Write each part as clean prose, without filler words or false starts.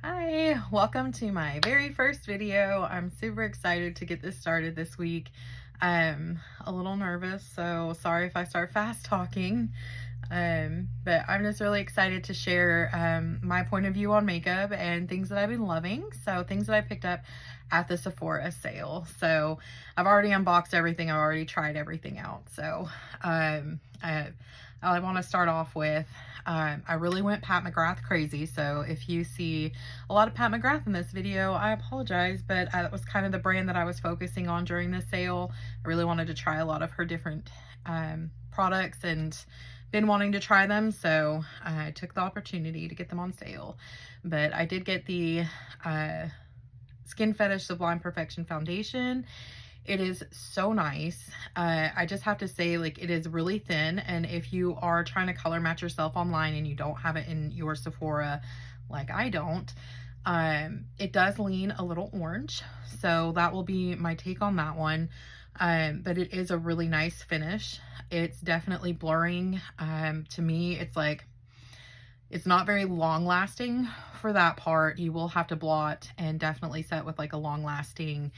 Hi, welcome to my very first video. I'm super excited to get this started this week. I'm a little nervous, so sorry if I start fast talking. But I'm just really excited to share my point of view on makeup and things that I've been loving. So things that I picked up at the Sephora sale. So I've already unboxed everything. I've already tried everything out. So I want to start off with, I really went Pat McGrath crazy. So if you see a lot of Pat McGrath in this video, I apologize, but that was kind of the brand that I was focusing on during this sale. I really wanted to try a lot of her different products and been wanting to try them, so I took the opportunity to get them on sale. But I did get the Skin Fetish Sublime Perfection Foundation. It is so nice. I just have to say, like, it is really thin, and if you are trying to color match yourself online and you don't have it in your Sephora, like I don't, it does lean a little orange, so that will be my take on that one. But it is a really nice finish. It's definitely blurring. To me, it's like, it's not very long lasting for that part. You will have to blot and definitely set with like a long lasting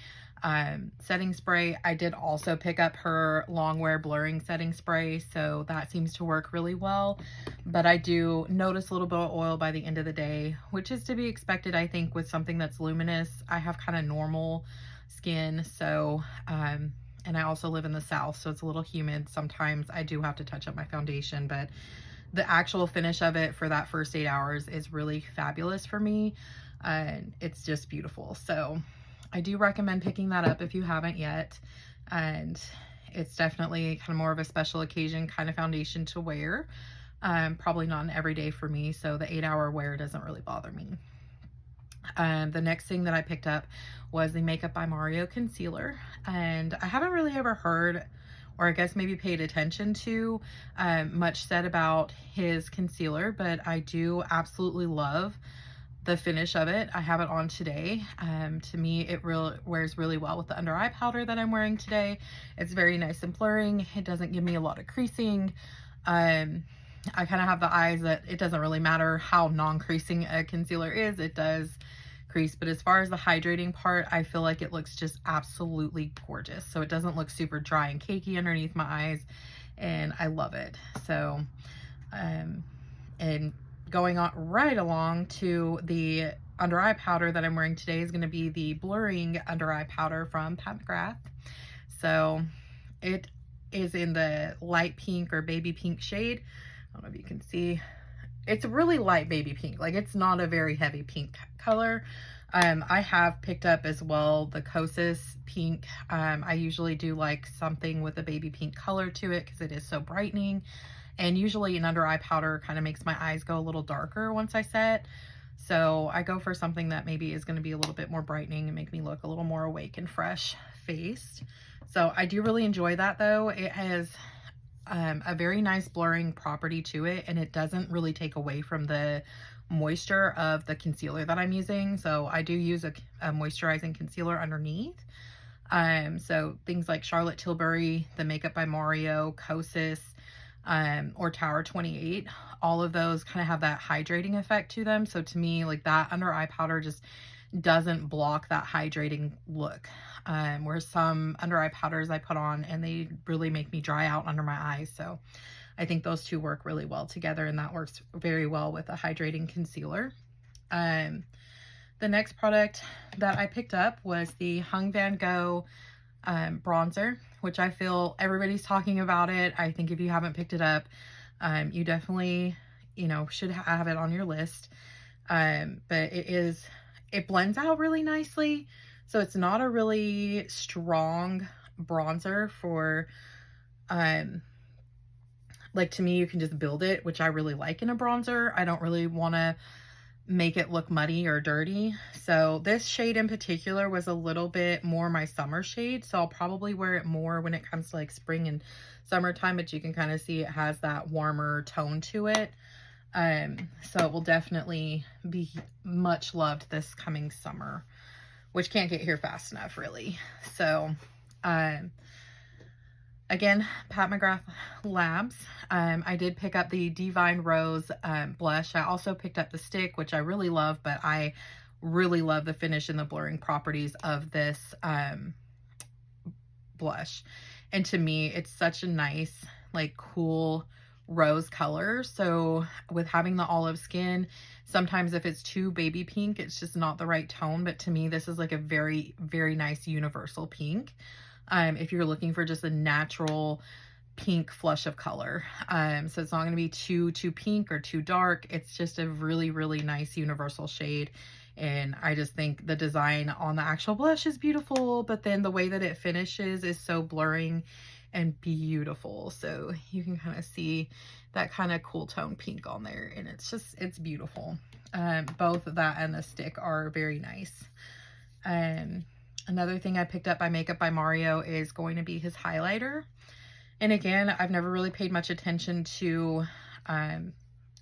setting spray. I did also pick up her long wear blurring setting spray, so that seems to work really well. But I do notice a little bit of oil by the end of the day, which is to be expected, I think, with something that's luminous. I have kind of normal skin, so and I also live in the South, so it's a little humid. Sometimes I do have to touch up my foundation, but the actual finish of it for that first 8 hours is really fabulous for me. And it's just beautiful. So I do recommend picking that up if you haven't yet. And it's definitely kind of more of a special occasion kind of foundation to wear. Probably not an everyday for me, so the 8-hour wear doesn't really bother me. The next thing that I picked up was the Makeup by Mario concealer, and I haven't really ever heard, or I guess maybe paid attention to, much said about his concealer, but I do absolutely love the finish of it. I have it on today. To me, it wears really well with the under eye powder that I'm wearing today. It's very nice and blurring. It doesn't give me a lot of creasing. I kind of have the eyes that it doesn't really matter how non-creasing a concealer is, it does crease. But as far as the hydrating part, I feel like it looks just absolutely gorgeous. So it doesn't look super dry and cakey underneath my eyes, and I love it. So, and going on right along to the under eye powder that I'm wearing today is going to be the blurring under eye powder from Pat McGrath. So it is in the light pink or baby pink shade. I don't know if you can see. It's a really light baby pink. Like, it's not a very heavy pink color. I have picked up as well the Oasis pink. I usually do like something with a baby pink color to it because it is so brightening. And usually an under eye powder kind of makes my eyes go a little darker once I set. So I go for something that maybe is going to be a little bit more brightening and make me look a little more awake and fresh faced. So I do really enjoy that, though. It has a very nice blurring property to it, and it doesn't really take away from the moisture of the concealer that I'm using. So I do use a moisturizing concealer underneath. So things like Charlotte Tilbury, the Makeup by Mario, Kosas, or Tower 28, all of those kind of have that hydrating effect to them. So to me, like, that under eye powder just doesn't block that hydrating look. Whereas some under eye powders I put on and they really make me dry out under my eyes. So I think those two work really well together, and that works very well with a hydrating concealer. The next product that I picked up was the Hung Van Gogh bronzer, which I feel everybody's talking about it. I think if you haven't picked it up, you definitely, should have it on your list. But it blends out really nicely. So it's not a really strong bronzer for, like, to me, you can just build it, which I really like in a bronzer. I don't really want to make it look muddy or dirty. So this shade in particular was a little bit more my summer shade. So I'll probably wear it more when it comes to like spring and summertime, but you can kind of see it has that warmer tone to it. So it will definitely be much loved this coming summer, which can't get here fast enough, really. So, Again, Pat McGrath Labs. I did pick up the Divine Rose blush. I also picked up the stick, which I really love, but I really love the finish and the blurring properties of this blush. And to me, it's such a nice, like, cool rose color. So with having the olive skin, sometimes if it's too baby pink, it's just not the right tone. But to me, this is like a very, very nice universal pink. If you're looking for just a natural pink flush of color. So it's not going to be too pink or too dark. It's just a really, really nice universal shade. And I just think the design on the actual blush is beautiful, but then the way that it finishes is so blurring and beautiful. So you can kind of see that kind of cool tone pink on there, and it's beautiful. Both that and the stick are very nice. Another thing I picked up by Makeup by Mario is going to be his highlighter. And again, I've never really paid much attention to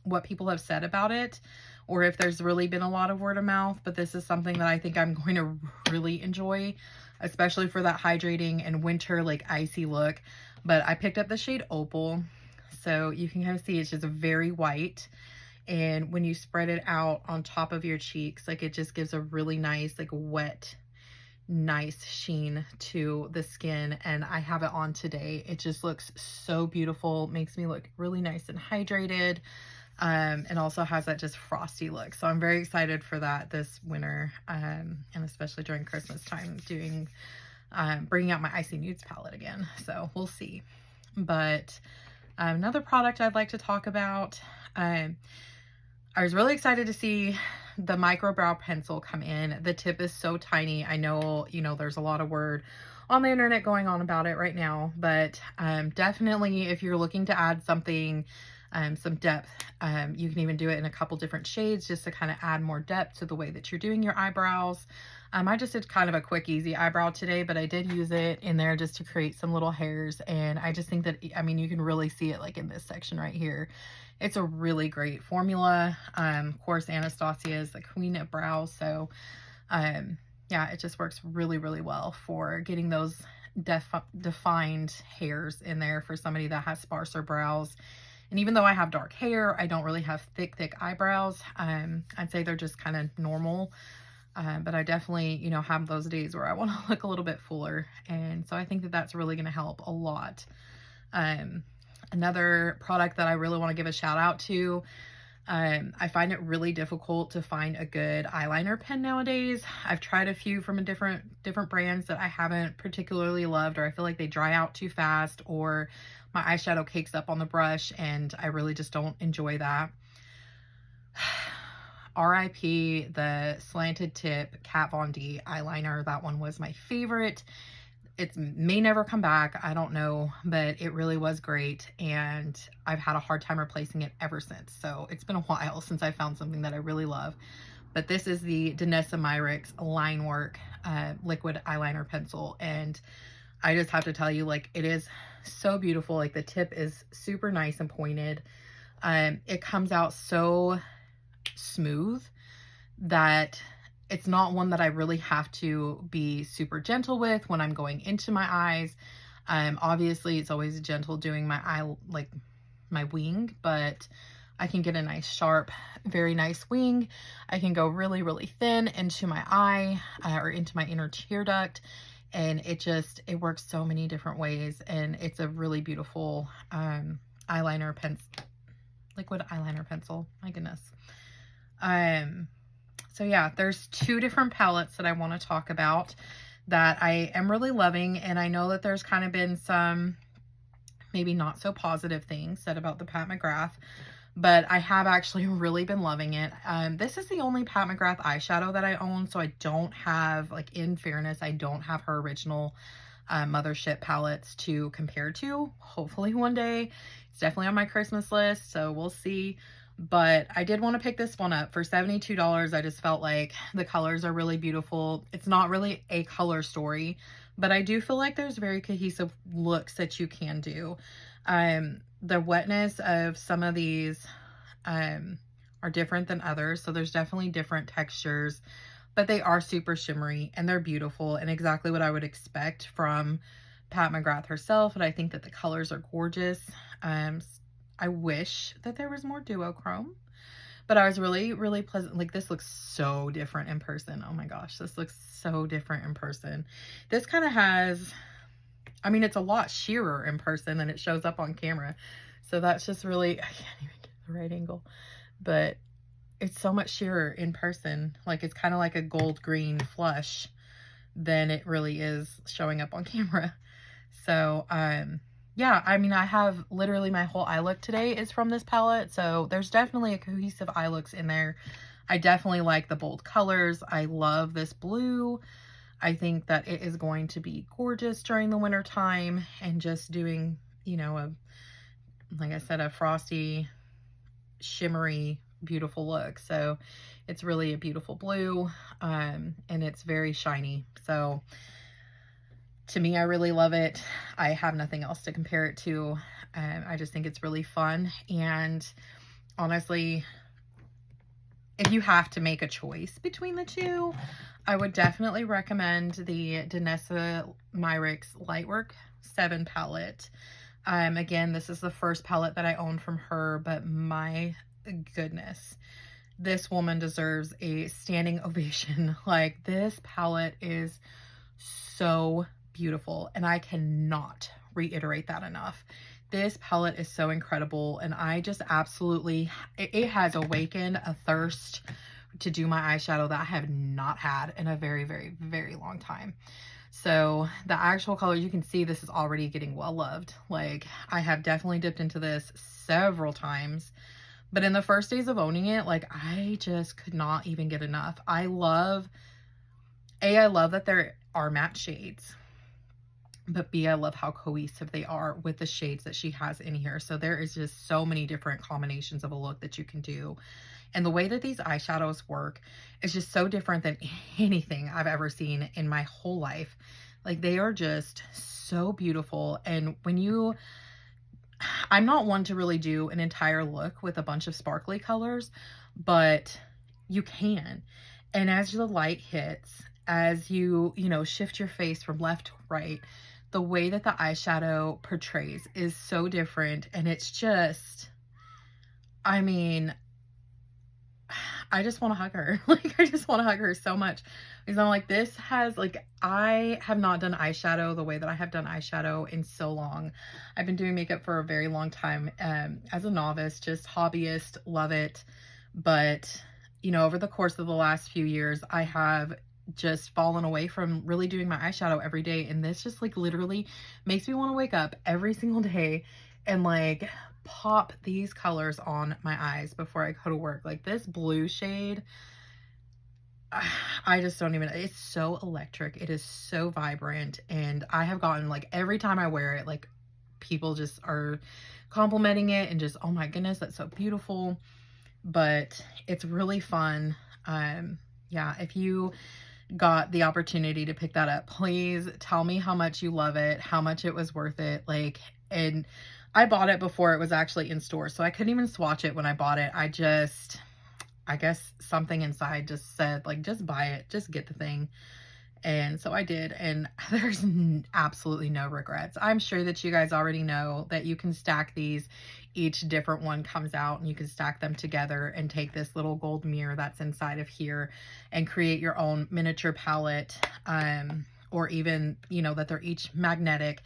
what people have said about it, or if there's really been a lot of word of mouth, but this is something that I think I'm going to really enjoy, especially for that hydrating and winter, like, icy look. But I picked up the shade Opal, so you can kind of see it's just very white. And when you spread it out on top of your cheeks, like, it just gives a really nice, like, wet, nice sheen to the skin. And I have it on today. It just looks so beautiful. Makes me look really nice and hydrated. And also has that just frosty look. So I'm very excited for that this winter, and especially during Christmas time, doing bringing out my Icy Nudes palette again. So we'll see. But another product I'd like to talk about, I was really excited to see the micro brow pencil come in. The tip is so tiny. I know, you know, there's a lot of word on the internet going on about it right now, but definitely if you're looking to add something, some depth, you can even do it in a couple different shades just to kind of add more depth to the way that you're doing your eyebrows. I just did kind of a quick, easy eyebrow today, but I did use it in there just to create some little hairs. And I just think that, I mean, you can really see it like in this section right here. It's a really great formula. Of course, Anastasia is the queen of brows. So, yeah, it just works really, really well for getting those defined hairs in there for somebody that has sparser brows. And even though I have dark hair, I don't really have thick eyebrows. I'd say they're just kind of normal. But I definitely, you know, have those days where I want to look a little bit fuller. And so I think that that's really going to help a lot. Another product that I really want to give a shout out to, I find it really difficult to find a good eyeliner pen nowadays. I've tried a few from a different brands that I haven't particularly loved, or I feel like they dry out too fast, or my eyeshadow cakes up on the brush, and I really just don't enjoy that. RIP the slanted tip Kat Von D eyeliner. That one was my favorite. It may never come back, I don't know, but it really was great, and I've had a hard time replacing it ever since. So it's been a while since I found something that I really love. But this is the Danessa Myricks Linework liquid eyeliner pencil, and I just have to tell you, like, it is so beautiful. Like, the tip is super nice and pointed. It comes out so smooth that it's not one that I really have to be super gentle with when I'm going into my eyes. Obviously it's always gentle doing my eye, like my wing, but I can get a nice sharp, very nice wing. I can go really, really thin into my eye or into my inner tear duct. And it works so many different ways. And it's a really beautiful eyeliner pencil, liquid eyeliner pencil. My goodness. So yeah, there's two different palettes that I want to talk about that I am really loving. And I know that there's kind of been some maybe not so positive things said about the Pat McGrath, but I have actually really been loving it. This is the only Pat McGrath eyeshadow that I own, so I don't have, like, in fairness, I don't have her original mothership palettes to compare to. Hopefully one day. It's definitely on my Christmas list, so we'll see. But I did want to pick this one up for $72. I just felt like the colors are really beautiful. It's not really a color story, but I do feel like there's very cohesive looks that you can do. The wetness of some of these are different than others, so there's definitely different textures, but they are super shimmery and they're beautiful and exactly what I would expect from Pat McGrath herself, and I think that the colors are gorgeous. I wish that there was more duochrome, but I was really, really pleasant. Like, this looks so different in person. Oh my gosh, this looks so different in person. This kind of has, I mean, it's a lot sheerer in person than it shows up on camera. So that's just really, I can't even get the right angle, but it's so much sheerer in person. Like, it's kind of like a gold green flush than it really is showing up on camera. So, yeah, I mean, I have literally my whole eye look today is from this palette. So there's definitely a cohesive eye looks in there. I definitely like the bold colors. I love this blue. I think that it is going to be gorgeous during the winter time, and just doing, you know, like I said, a frosty, shimmery, beautiful look. So it's really a beautiful blue, and it's very shiny. So to me, I really love it. I have nothing else to compare it to. I just think it's really fun. And honestly, if you have to make a choice between the two, I would definitely recommend the Danessa Myricks Lightwork 7 palette. Again, this is the first palette that I owned from her, but my goodness, this woman deserves a standing ovation. Like, this palette is so beautiful, and I cannot reiterate that enough. This palette is so incredible, and I just absolutely, it has awakened a thirst to do my eyeshadow that I have not had in a very, very, very long time. So the actual color, you can see this is already getting well loved. Like, I have definitely dipped into this several times, but in the first days of owning it, like, I just could not even get enough. I love that there are matte shades, but B, I love how cohesive they are with the shades that she has in here. So there is just so many different combinations of a look that you can do. And the way that these eyeshadows work is just so different than anything I've ever seen in my whole life. Like, they are just so beautiful. And when you, I'm not one to really do an entire look with a bunch of sparkly colors, but you can. And as the light hits, as you know, shift your face from left to right, the way that the eyeshadow portrays is so different. And it's just, I mean, I just want to hug her. Like, I just want to hug her so much, because I'm like, this has, like, I have not done eyeshadow the way that I have done eyeshadow in so long. I've been doing makeup for a very long time, as a novice, just hobbyist, love it. But, you know, over the course of the last few years, I have just fallen away from really doing my eyeshadow every day. And this just, like, literally makes me want to wake up every single day and, like, pop these colors on my eyes before I go to work. Like, this blue shade, I just don't even, it's so electric. It is so vibrant. And I have gotten, like, every time I wear it, like, people just are complimenting it and just, oh my goodness, that's so beautiful. But it's really fun. Yeah, if you got the opportunity to pick that up, please tell me how much you love it, how much it was worth it. Like, and I bought it before it was actually in store, so I couldn't even swatch it when I bought it. I guess something inside just said, like, just buy it, just get the thing. And so I did, and there's absolutely no regrets. I'm sure that you guys already know that you can stack these. Each different one comes out, and you can stack them together and take this little gold mirror that's inside of here and create your own miniature palette, or even, you know, that they're each magnetic.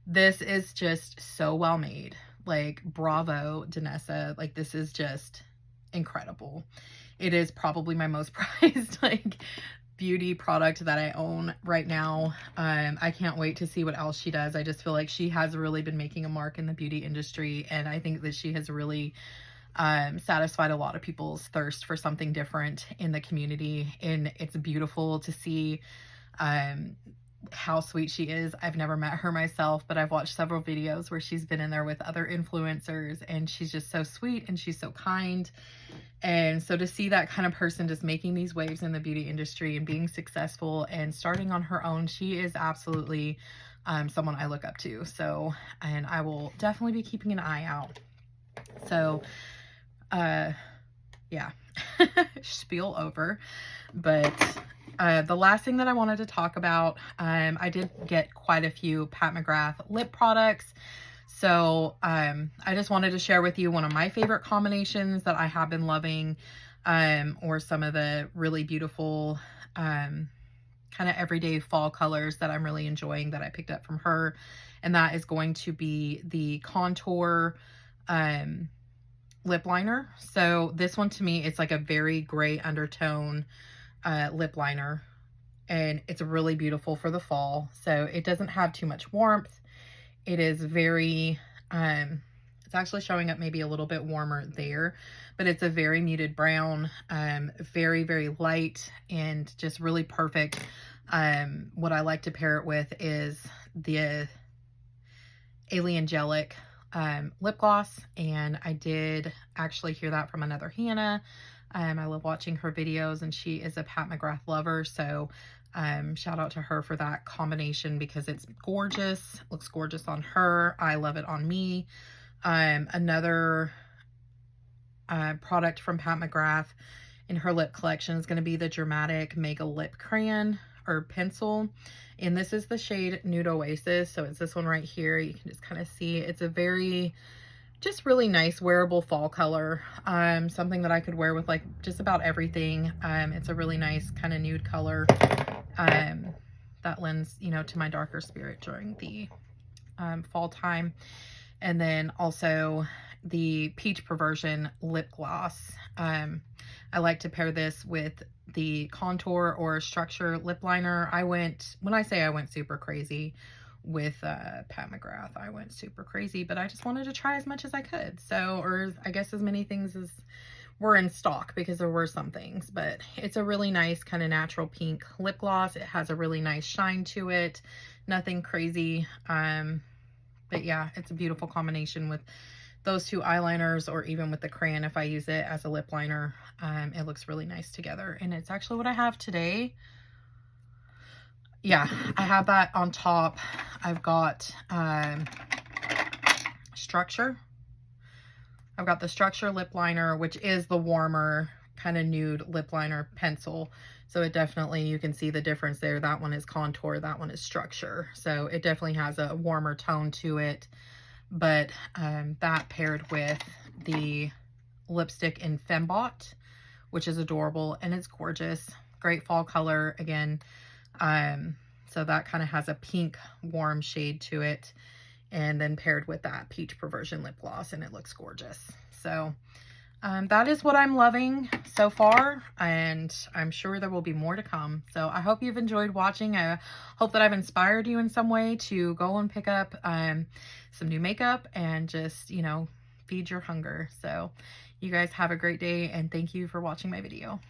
This is just so well made. Like, bravo, Danessa. Like, this is just incredible. It is probably my most prized, like, beauty product that I own right now. I can't wait to see what else she does. I just feel like she has really been making a mark in the beauty industry, and I think that she has really satisfied a lot of people's thirst for something different in the community, and it's beautiful to see how sweet she is. I've never met her myself, but I've watched several videos where she's been in there with other influencers, and she's just so sweet and she's so kind. And so to see that kind of person just making these waves in the beauty industry and being successful and starting on her own, she is absolutely someone I look up to. So, and I will definitely be keeping an eye out. So, yeah, spiel over. But The last thing that I wanted to talk about, I did get quite a few Pat McGrath lip products. So I just wanted to share with you one of my favorite combinations that I have been loving, or some of the really beautiful kind of everyday fall colors that I'm really enjoying that I picked up from her. And that is going to be the Contour lip liner. So this one to me, it's like a very gray undertone lip liner, and it's really beautiful for the fall. So it doesn't have too much warmth. It is very, it's actually showing up maybe a little bit warmer there, but it's a very muted brown, very, very light, and just really perfect. What I like to pair it with is the Aliengelic lip gloss, and I did actually hear that from another Hannah. I love watching her videos, and she is a Pat McGrath lover, so shout out to her for that combination because it's gorgeous. It looks gorgeous on her. I love it on me. Another product from Pat McGrath in her lip collection is going to be the Dramatic Mega Lip Crayon or Pencil. And this is the shade Nude Oasis. So it's this one right here. You can just kind of see it's a very, just really nice wearable fall color. Something that I could wear with like just about everything. It's a really nice kind of nude color that lends, you know, to my darker spirit during the fall time. And then also the Peach Preversion lip gloss. I like to pair this with the Contour or Structure lip liner. When I say I went super crazy with Pat McGrath, I went super crazy, but I just wanted to try as much as I could. So, or I guess as many things as were in stock, because there were some things, but it's a really nice kind of natural pink lip gloss. It has a really nice shine to it. Nothing crazy. But yeah, it's a beautiful combination with those two eyeliners, or even with the crayon if I use it as a lip liner. It looks really nice together, and it's actually what I have today. Yeah, I have that on top. I've got Structure. I've got the Structure lip liner, which is the warmer kind of nude lip liner pencil. So it definitely, you can see the difference there. That one is Contour, that one is Structure. So it definitely has a warmer tone to it. But that paired with the lipstick in Femmebot, which is adorable and it's gorgeous. Great fall color again. So that kind of has a pink warm shade to it. And then paired with that Peach Preversion lip gloss, and it looks gorgeous. So that is what I'm loving so far, and I'm sure there will be more to come. So I hope you've enjoyed watching. I hope that I've inspired you in some way to go and pick up some new makeup and just, you know, feed your hunger. So you guys have a great day, and thank you for watching my video.